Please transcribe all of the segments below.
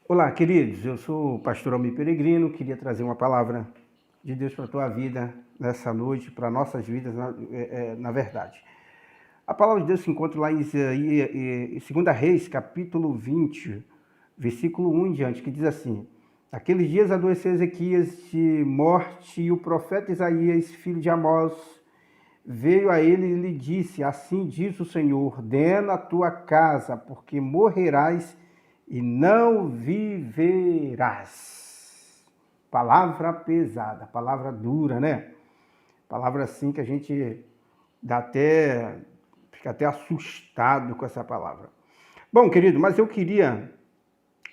Olá, queridos. Eu sou o pastor Almir Peregrino. Queria trazer uma palavra de Deus para a tua vida nessa noite, para nossas vidas, na verdade. A palavra de Deus se encontra lá em 2 Reis, capítulo 20, versículo 1 em diante, que diz assim: Aqueles dias adoeceu Ezequias de morte, e o profeta Isaías, filho de Amós, veio a ele e lhe disse: Assim diz o Senhor, ordena a tua casa, porque morrerás e não viverás. Palavra pesada, palavra dura, né? Palavra assim que a gente fica até assustado com essa palavra. Bom, querido, mas eu queria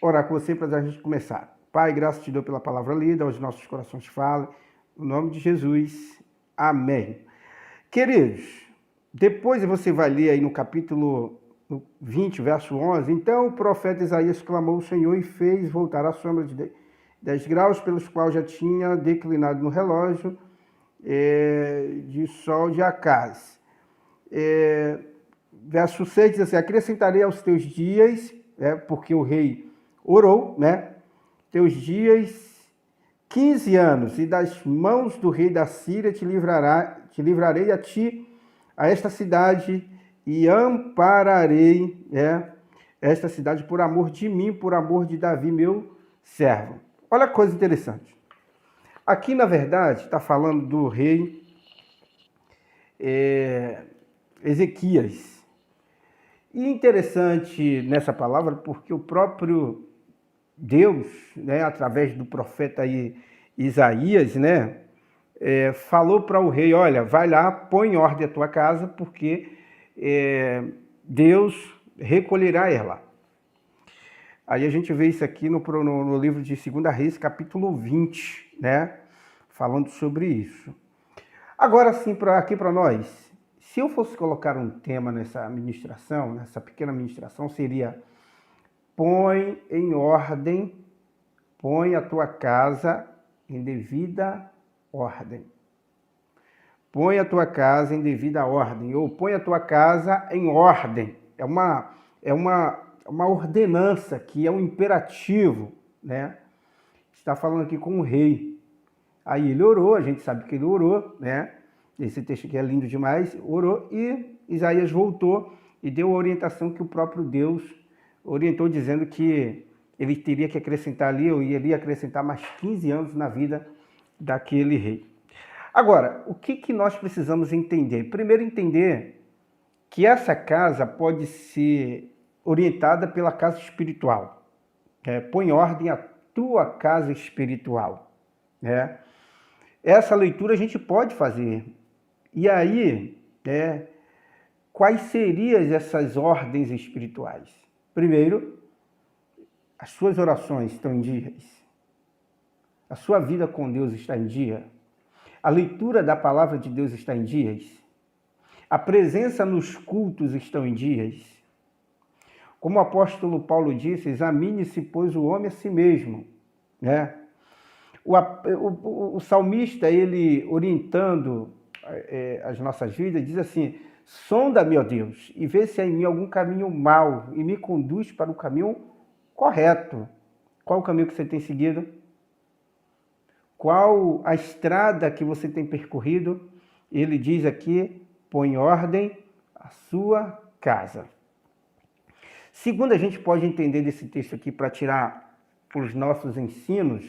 orar com você para a gente começar. Pai, graças te dou pela palavra lida, aos nossos corações fala. No nome de Jesus, amém. Queridos, depois você vai ler aí no capítulo 20, verso 11. Então o profeta Isaías clamou ao Senhor e fez voltar a sombra de 10 graus, pelos quais já tinha declinado no relógio de sol de Acaz. Verso 6 diz assim: Acrescentarei aos teus dias, porque o rei orou, né? Teus dias 15 anos, e das mãos do rei da Síria te livrarei a ti, a esta cidade, e ampararei esta cidade por amor de mim, por amor de Davi, meu servo. Olha que coisa interessante. Aqui, na verdade, está falando do rei Ezequias. E interessante nessa palavra, porque o próprio Deus, né, através do profeta Isaías, né, falou para o rei: olha, vai lá, põe em ordem a tua casa, porque Deus recolherá ela. Aí a gente vê isso aqui no livro de 2 Reis, capítulo 20, né, falando sobre isso. Agora sim, aqui para nós, se eu fosse colocar um tema nessa ministração, nessa pequena ministração, seria: põe em ordem, põe a tua casa em devida ordem. Põe a tua casa em devida ordem, ou põe a tua casa em ordem. É uma ordenança, que é um imperativo, né? Está falando aqui com o rei. Aí ele orou, a gente sabe que ele orou, né? Esse texto aqui é lindo demais. Orou e Isaías voltou e deu a orientação que o próprio Deus orientou, dizendo que ele teria que acrescentar ali, ou ele ia acrescentar mais 15 anos na vida daquele rei. Agora, o que nós precisamos entender? Primeiro, entender que essa casa pode ser orientada pela casa espiritual. Põe em ordem a tua casa espiritual. Essa leitura a gente pode fazer. E aí, quais seriam essas ordens espirituais? Primeiro, as suas orações estão em dias. A sua vida com Deus está em dia. A leitura da palavra de Deus está em dias. A presença nos cultos estão em dias. Como o apóstolo Paulo disse: examine-se, pois, o homem a si mesmo. O salmista, ele orientando as nossas vidas, diz assim: sonda-me, ó Deus, e vê se há em mim algum caminho mau, e me conduz para o caminho correto. Qual o caminho que você tem seguido? Qual a estrada que você tem percorrido? Ele diz aqui: põe em ordem a sua casa. Segundo, a gente pode entender desse texto aqui, para tirar os nossos ensinos,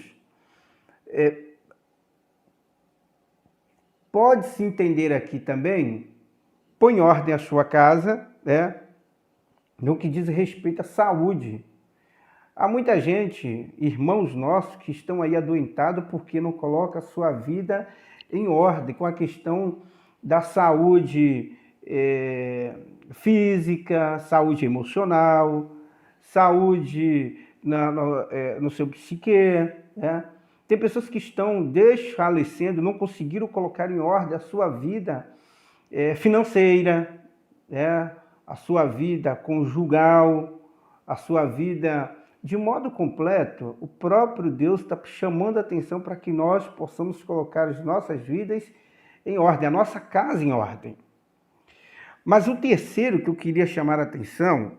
pode-se entender aqui também: põe em ordem a sua casa, no que diz respeito à saúde. Há muita gente, irmãos nossos, que estão aí adoentados porque não colocam a sua vida em ordem com a questão da saúde física, saúde emocional, saúde no seu psique. Tem pessoas que estão desfalecendo, não conseguiram colocar em ordem a sua vida financeira, a sua vida conjugal, a sua vida de modo completo. O próprio Deus está chamando a atenção para que nós possamos colocar as nossas vidas em ordem, a nossa casa em ordem. Mas o terceiro que eu queria chamar a atenção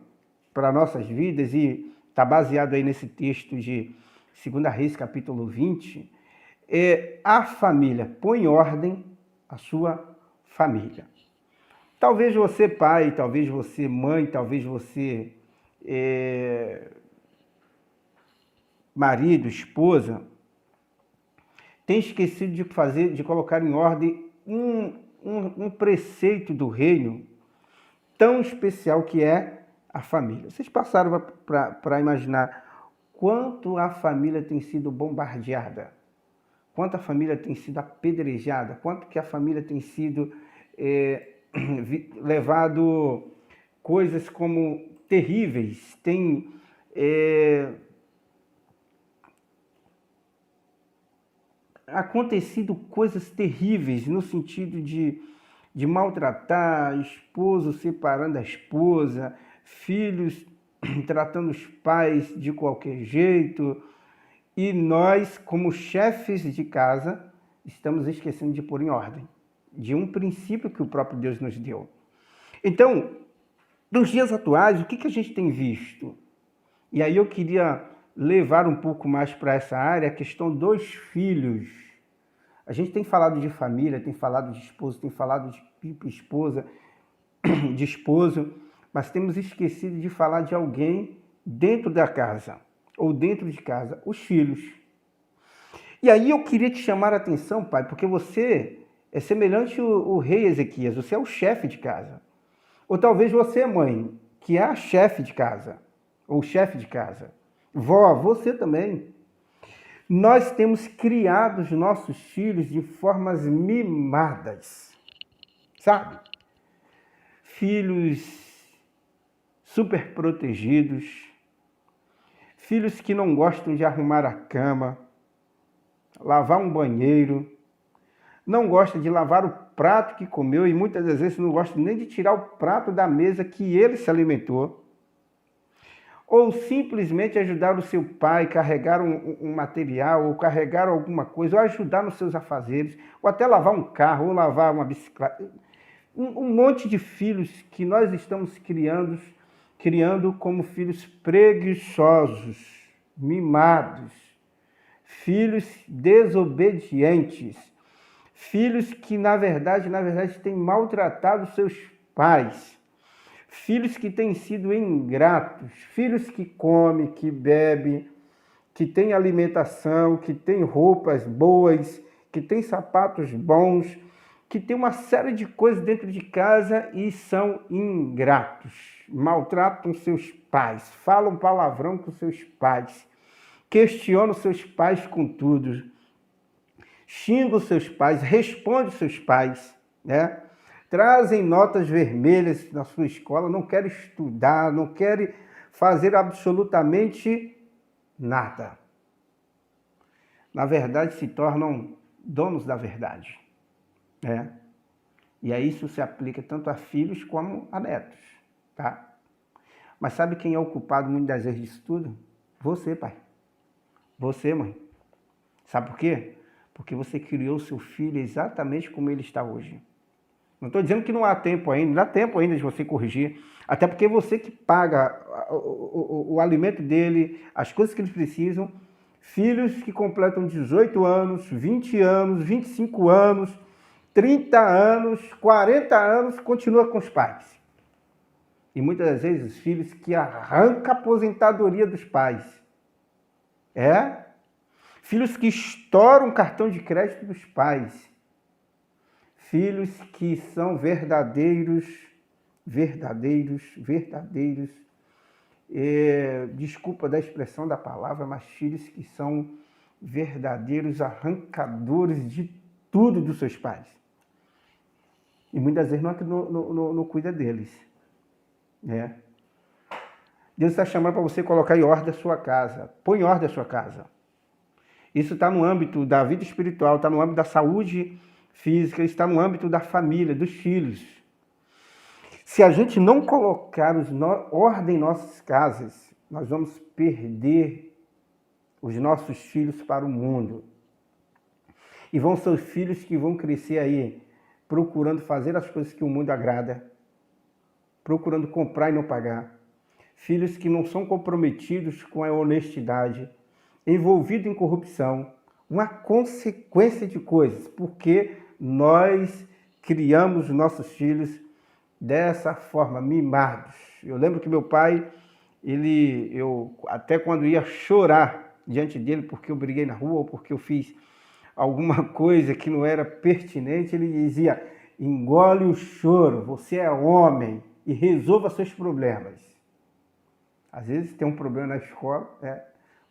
para nossas vidas, e está baseado aí nesse texto de 2 Reis, capítulo 20, a família, põe em ordem a sua família. Talvez você pai, talvez você mãe, talvez você marido, esposa, tenha esquecido de colocar em ordem um preceito do reino tão especial que é a família. Vocês passaram para imaginar quanto a família tem sido bombardeada, quanto a família tem sido apedrejada, quanto que a família tem sido levado coisas como terríveis, tem acontecido coisas terríveis no sentido de maltratar, esposo separando a esposa, filhos tratando os pais de qualquer jeito, e nós, como chefes de casa, estamos esquecendo de pôr em ordem, de um princípio que o próprio Deus nos deu. Então, nos dias atuais, o que a gente tem visto? E aí eu queria levar um pouco mais para essa área, a questão dos filhos. A gente tem falado de família, tem falado de esposo, tem falado de esposa, de esposo, mas temos esquecido de falar de alguém dentro da casa, ou dentro de casa, os filhos. E aí eu queria te chamar a atenção, pai, porque você é semelhante ao rei Ezequias, você é o chefe de casa. Ou talvez você, mãe, que é a chefe de casa, ou chefe de casa. Vó, você também. Nós temos criado os nossos filhos de formas mimadas, sabe? Filhos super protegidos, filhos que não gostam de arrumar a cama, lavar um banheiro, não gostam de lavar o prato que comeu e muitas das vezes não gostam nem de tirar o prato da mesa que ele se alimentou. Ou simplesmente ajudar o seu pai, carregar um material, ou carregar alguma coisa, ou ajudar nos seus afazeres, ou até lavar um carro, ou lavar uma bicicleta. Um monte de filhos que nós estamos criando como filhos preguiçosos, mimados, filhos desobedientes, filhos que, na verdade, têm maltratado seus pais, filhos que têm sido ingratos, filhos que comem, que bebem, que têm alimentação, que têm roupas boas, que têm sapatos bons, que têm uma série de coisas dentro de casa e são ingratos, maltratam seus pais, falam palavrão com seus pais, questionam seus pais com tudo, xingam seus pais, respondem seus pais, né? Trazem notas vermelhas na sua escola, não querem estudar, não querem fazer absolutamente nada. Na verdade, se tornam donos da verdade, né? E aí isso se aplica tanto a filhos como a netos, tá? Mas sabe quem é o culpado muitas vezes disso tudo? Você, pai. Você, mãe. Sabe por quê? Porque você criou seu filho exatamente como ele está hoje. Não estou dizendo que não há tempo ainda, dá tempo ainda de você corrigir, até porque você que paga o alimento dele, as coisas que eles precisam, filhos que completam 18 anos, 20 anos, 25 anos, 30 anos, 40 anos, continua com os pais. E muitas das vezes os filhos que arrancam a aposentadoria dos pais. Filhos que estouram o cartão de crédito dos pais. Filhos que são verdadeiros, desculpa da expressão da palavra, mas filhos que são verdadeiros arrancadores de tudo dos seus pais. E muitas vezes não cuida deles, né? Deus está chamando para você colocar em ordem a sua casa. Põe em ordem a sua casa. Isso está no âmbito da vida espiritual, está no âmbito da saúde física, está no âmbito da família, dos filhos. Se a gente não colocar ordem em nossas casas, nós vamos perder os nossos filhos para o mundo. E vão ser os filhos que vão crescer aí, procurando fazer as coisas que o mundo agrada, procurando comprar e não pagar. filhos que não são comprometidos com a honestidade, envolvidos em corrupção, uma consequência de coisas, porque nós criamos nossos filhos dessa forma, mimados. Eu lembro que meu pai, eu até quando ia chorar diante dele porque eu briguei na rua ou porque eu fiz alguma coisa que não era pertinente, ele dizia: engole o choro, você é homem e resolva seus problemas. Às vezes tem um problema na escola,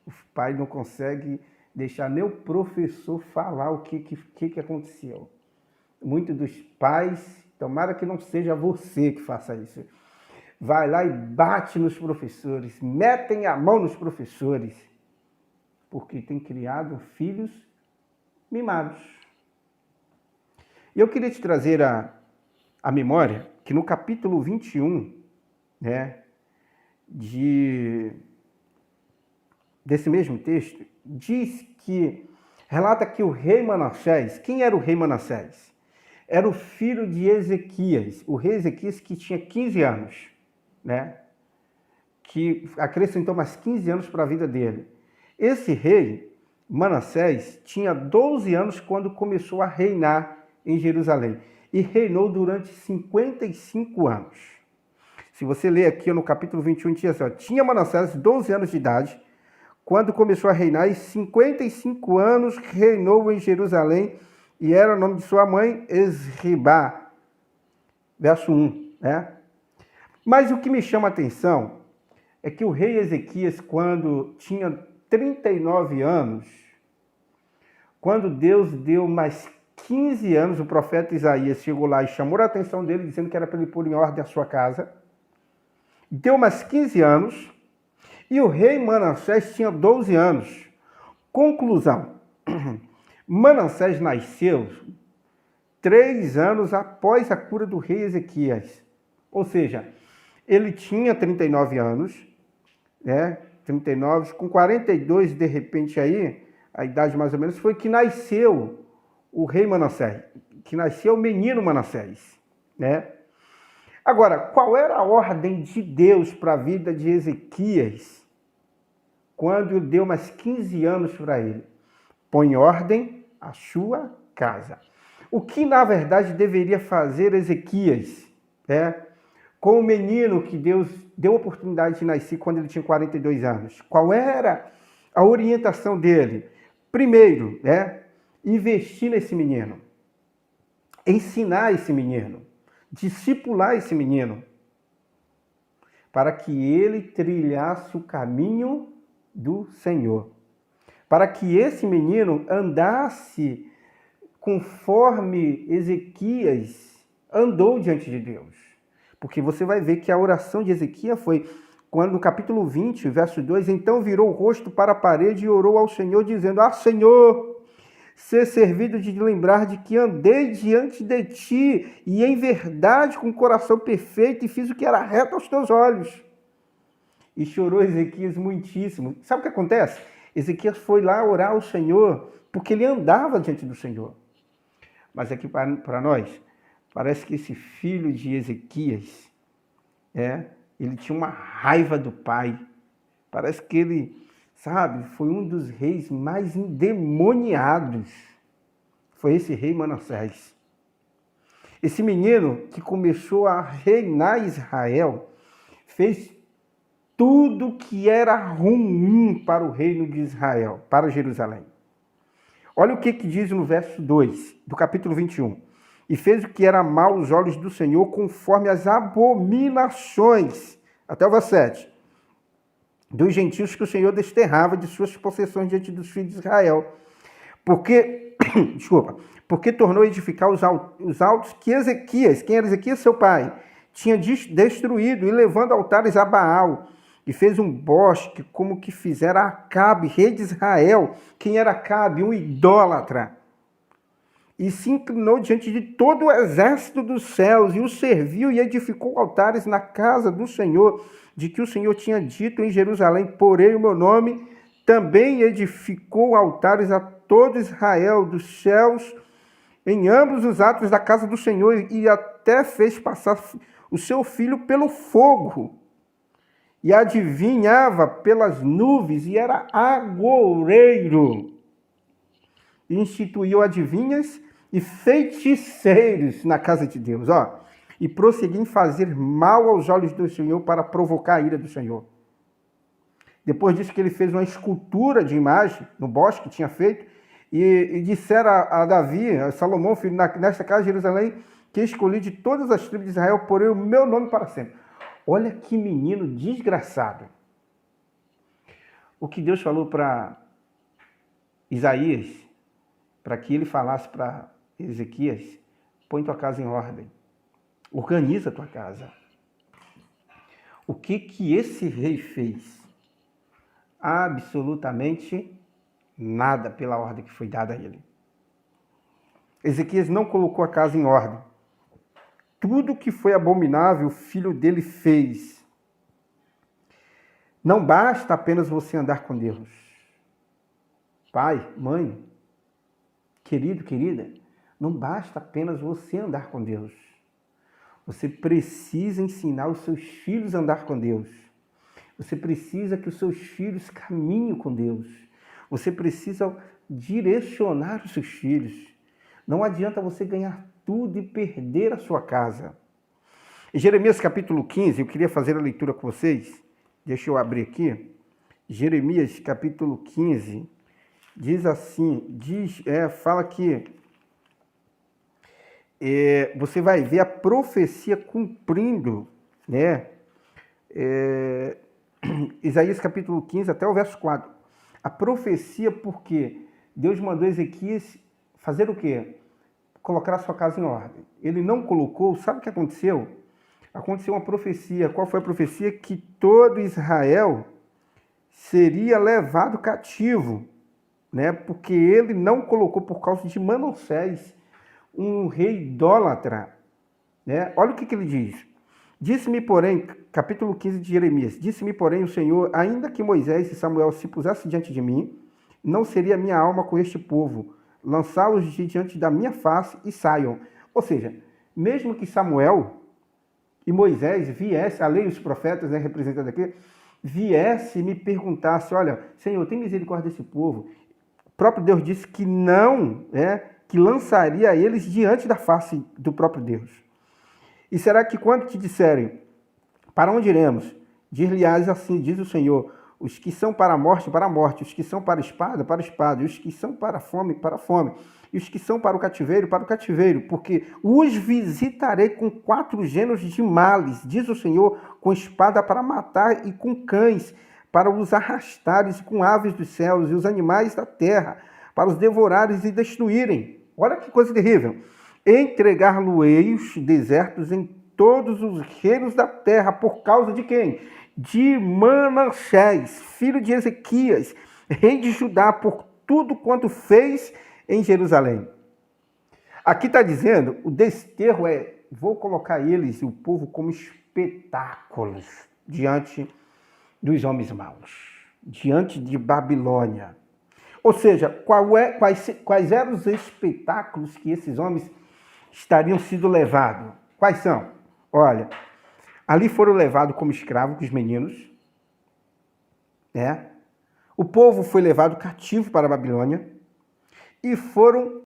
o pai não consegue deixar nem o professor falar o que aconteceu. Muitos dos pais, tomara que não seja você que faça isso, vai lá e bate nos professores, metem a mão nos professores, porque tem criado filhos mimados. E eu queria te trazer a memória que no capítulo 21, desse mesmo texto, relata que o rei Manassés, quem era o rei Manassés? Era o filho de Ezequias, o rei Ezequias que tinha 15 anos, que acrescentou mais 15 anos para a vida dele. Esse rei, Manassés, tinha 12 anos quando começou a reinar em Jerusalém e reinou durante 55 anos. Se você ler aqui no capítulo 21, tinha Manassés 12 anos de idade quando começou a reinar e 55 anos reinou em Jerusalém e era o nome de sua mãe Esribá. Verso 1, Mas o que me chama a atenção é que o rei Ezequias, quando tinha 39 anos, quando Deus deu mais 15 anos, o profeta Isaías chegou lá e chamou a atenção dele, dizendo que era para ele pôr em ordem a sua casa. Deu mais 15 anos e o rei Manassés tinha 12 anos. Conclusão: Manassés nasceu 3 anos após a cura do rei Ezequias. Ou seja, ele tinha 39 anos, 39, com 42, de repente aí, a idade mais ou menos, foi que nasceu o rei Manassés, que nasceu o menino Manassés, Agora, qual era a ordem de Deus para a vida de Ezequias quando deu mais 15 anos para ele? Põe em ordem a sua casa. O que, na verdade, deveria fazer Ezequias, com o menino que Deus deu a oportunidade de nascer quando ele tinha 42 anos? Qual era a orientação dele? Primeiro, investir nesse menino, ensinar esse menino, discipular esse menino, para que ele trilhasse o caminho do Senhor, para que esse menino andasse conforme Ezequias andou diante de Deus. Porque você vai ver que a oração de Ezequias foi, quando no capítulo 20, verso 2, então virou o rosto para a parede e orou ao Senhor, dizendo: Senhor, ser servido de lembrar de que andei diante de ti e em verdade com o coração perfeito e fiz o que era reto aos teus olhos. E chorou Ezequias muitíssimo. Sabe o que acontece? Ezequias foi lá orar ao Senhor porque ele andava diante do Senhor. Mas aqui para nós, parece que esse filho de Ezequias, ele tinha uma raiva do pai. Parece que ele, foi um dos reis mais endemoniados. Foi esse rei Manassés. Esse menino que começou a reinar Israel, fez tudo que era ruim para o reino de Israel, para Jerusalém. Olha o que diz no verso 2 do capítulo 21. E fez o que era mal aos olhos do Senhor, conforme as abominações, até o verso 7, dos gentios que o Senhor desterrava de suas possessões diante dos filhos de Israel. Porque tornou a edificar os altos que Ezequias, quem era Ezequias, seu pai, tinha destruído, e levando altares a Baal, e fez um bosque como que fizera Acabe, rei de Israel. Quem era Acabe? Um idólatra. E se inclinou diante de todo o exército dos céus, e o serviu e edificou altares na casa do Senhor, de que o Senhor tinha dito em Jerusalém: porei o meu nome. Também edificou altares a todo Israel dos céus, em ambos os atos da casa do Senhor, e até fez passar o seu filho pelo fogo. e adivinhava pelas nuvens, e era agoureiro. E instituiu adivinhas e feiticeiros na casa de Deus, ó. E prosseguiu em fazer mal aos olhos do Senhor para provocar a ira do Senhor. Depois disso que ele fez uma escultura de imagem no bosque que tinha feito, e dissera a Davi, a Salomão, filho, nesta casa de Jerusalém, que escolhi de todas as tribos de Israel, porém o meu nome para sempre. Olha que menino desgraçado. O que Deus falou para Isaías, para que ele falasse para Ezequias: põe tua casa em ordem, organiza tua casa. O que esse rei fez? Absolutamente nada pela ordem que foi dada a ele. Ezequias não colocou a casa em ordem. Tudo que foi abominável, o filho dele fez. Não basta apenas você andar com Deus. Pai, mãe, querido, querida, não basta apenas você andar com Deus. Você precisa ensinar os seus filhos a andar com Deus. Você precisa que os seus filhos caminhem com Deus. Você precisa direcionar os seus filhos. Não adianta você ganhar tudo e perder a sua casa. Em Jeremias capítulo 15, eu queria fazer a leitura com vocês. Deixa eu abrir aqui. Jeremias capítulo 15, diz assim, fala que você vai ver a profecia cumprindo, né? Isaías capítulo 15 até o verso 4. A profecia, porque Deus mandou Ezequias fazer o quê? Colocar a sua casa em ordem. Ele não colocou, sabe o que aconteceu? Aconteceu uma profecia. Qual foi a profecia? Que todo Israel seria levado cativo, né? Porque ele não colocou, por causa de Manassés, um rei idólatra, né? Olha o que ele diz. Disse-me, porém, capítulo 15 de Jeremias, disse-me, porém, o Senhor: ainda que Moisés e Samuel se pusessem diante de mim, não seria minha alma com este povo, lançá-los diante da minha face e saiam. Ou seja, mesmo que Samuel e Moisés viessem, a lei e os profetas, né, representados aqui, viesse e me perguntasse: olha, Senhor, tem misericórdia desse povo. O próprio Deus disse que não, que lançaria eles diante da face do próprio Deus. E será que quando te disserem: para onde iremos? Dir-lhe-ás assim, diz o Senhor: os que são para a morte, os que são para a espada, e os que são para a fome, e os que são para o cativeiro, porque os visitarei com 4 gêneros de males, diz o Senhor, com espada para matar e com cães, para os arrastares, com aves dos céus e os animais da terra, para os devorares e destruírem. Olha que coisa terrível. Entregar-lo-ei os desertos em todos os reinos da terra, por causa de quem? De Manassés, filho de Ezequias, rei de Judá, por tudo quanto fez em Jerusalém. Aqui está dizendo, o desterro vou colocar eles, o povo, como espetáculos diante dos homens maus, diante de Babilônia. Ou seja, quais eram os espetáculos que esses homens estariam sendo levados? Quais são? Olha, ali foram levados como escravos os meninos, né? O povo foi levado cativo para a Babilônia e foram